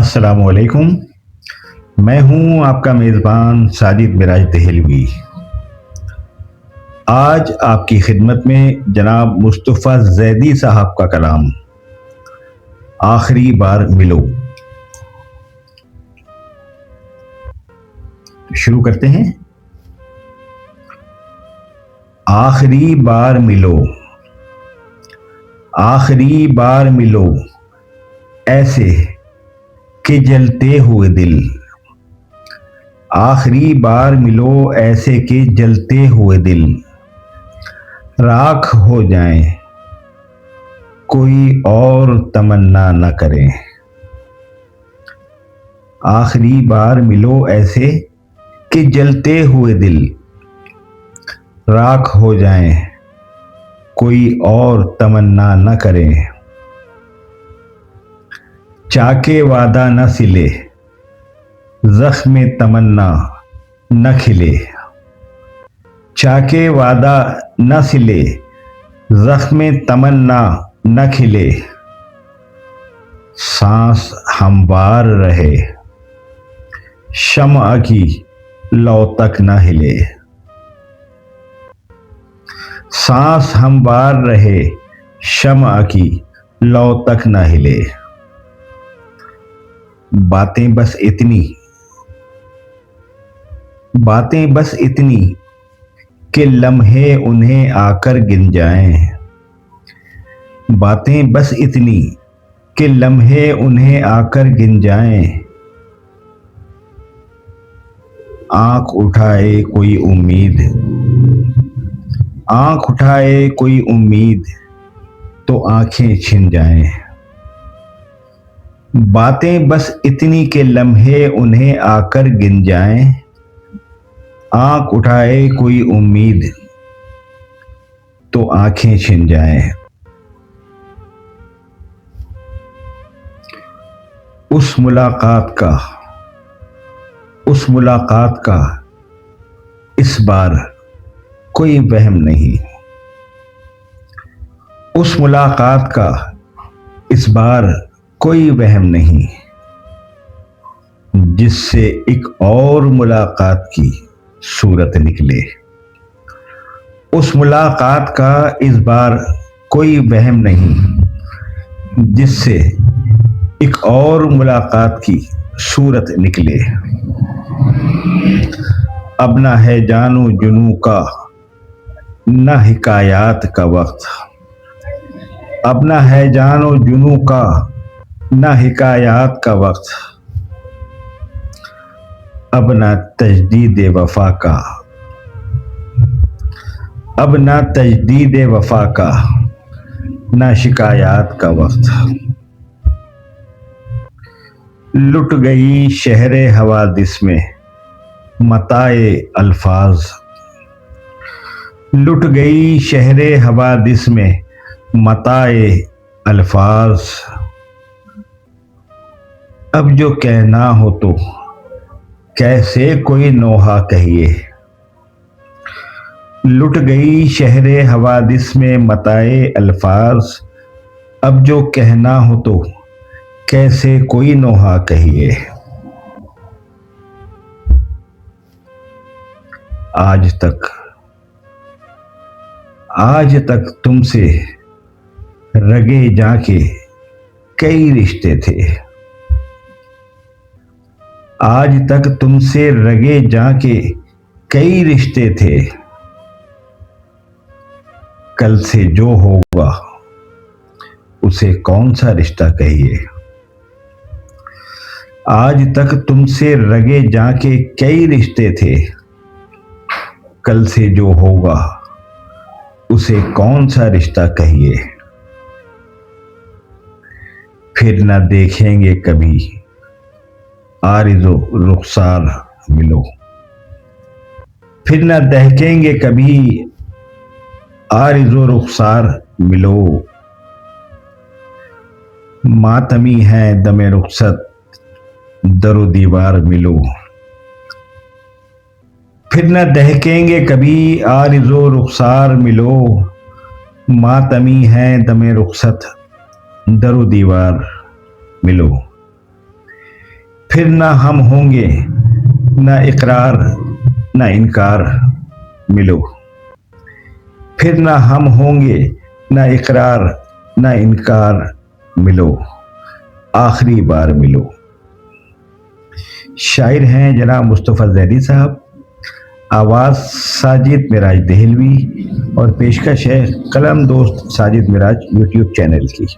अस्सलामुअलैकुम। मैं हूं आपका मेज़बान साजिद मिराज दहलवी। आज आपकी खिदमत में जनाब मुस्तफ़ा ज़ैदी साहब का कलाम आखिरी बार मिलो। शुरू करते हैं। आखिरी बार मिलो, आखिरी बार मिलो, ऐसे कि जलते हुए दिल। आखिरी बार मिलो ऐसे कि जलते हुए दिल राख हो जाएं, कोई और तमन्ना न करें। आखिरी बार मिलो ऐसे कि जलते हुए दिल राख हो जाएं, कोई और तमन्ना न करें। चाके वादा न सिले, ज़ख्म तमन्ना न खिले। चाके वादा न सिले, ज़ख्म तमन्ना न खिले। सांस हमवार रहे, शम्अ की लौ तक न हिले। सांस हमवार रहे, शम्अ की लौ तक न हिले। बातें बस इतनी, बातें बस इतनी कि लम्हे उन्हें आकर गिन जाएं। बातें बस इतनी कि लम्हे उन्हें आकर गिन जाएं। आंख उठाए कोई उम्मीद, आंख उठाए कोई उम्मीद तो आंखें छिन जाएं। बातें बस इतनी के लम्हे उन्हें आकर गिन जाएं। आंख उठाए कोई उम्मीद तो आंखें छिन जाएं। उस मुलाकात का, उस मुलाकात का इस बार कोई वहम नहीं। उस मुलाकात का इस बार कोई वहम नहीं, जिससे एक और मुलाकात की सूरत निकले। उस मुलाकात का इस बार कोई वहम नहीं, जिससे एक और मुलाकात की सूरत निकले। अब ना है जानू जुनू का, न हिकायात का वक्त। अब ना है जानो जुनू का, न हिकायात का वक्त। अब ना तजदीद वफा का, अब ना तजदीद वफा का, न शिकायत का वक्त। लुट गई शहरे हवादिस में मताए अल्फाज। लुट गई शहरे हवादिस में मताए अल्फाज। अब जो कहना हो तो कैसे कोई नोहा कहिए। लुट गई शहरे हवादिस में मताए अल्फाज। अब जो कहना हो तो कैसे कोई नोहा कहिए। आज तक तुमसे रगे जाके कई रिश्ते थे। आज तक तुमसे रगे जाके कई रिश्ते थे। कल से जो होगा उसे कौन सा रिश्ता कहिए। आज तक तुमसे रगे जाके कई रिश्ते थे। कल से जो होगा उसे कौन सा रिश्ता कहिए। फिर न देखेंगे कभी आरिज़ो रुखसार मिलो। फिर न देखेंगे कभी आरिज़ो रुखसार मिलो। मातमी है दमे रुखसत दरो दीवार मिलो। फिर न दहकेंगे कभी आरिज़ो रुखसार मिलो। मातमी है दमे रुखसत दरो दीवार मिलो। फिर ना हम होंगे ना इकरार ना इनकार मिलो। फिर ना हम होंगे ना इकरार ना इनकार मिलो, आखिरी बार मिलो। शायर हैं जनाब मुस्तफ़ा ज़ैदी साहब, आवाज़ साजिद मिराज दहलवी और पेशकश है कलम दोस्त साजिद मिराज यूट्यूब चैनल की।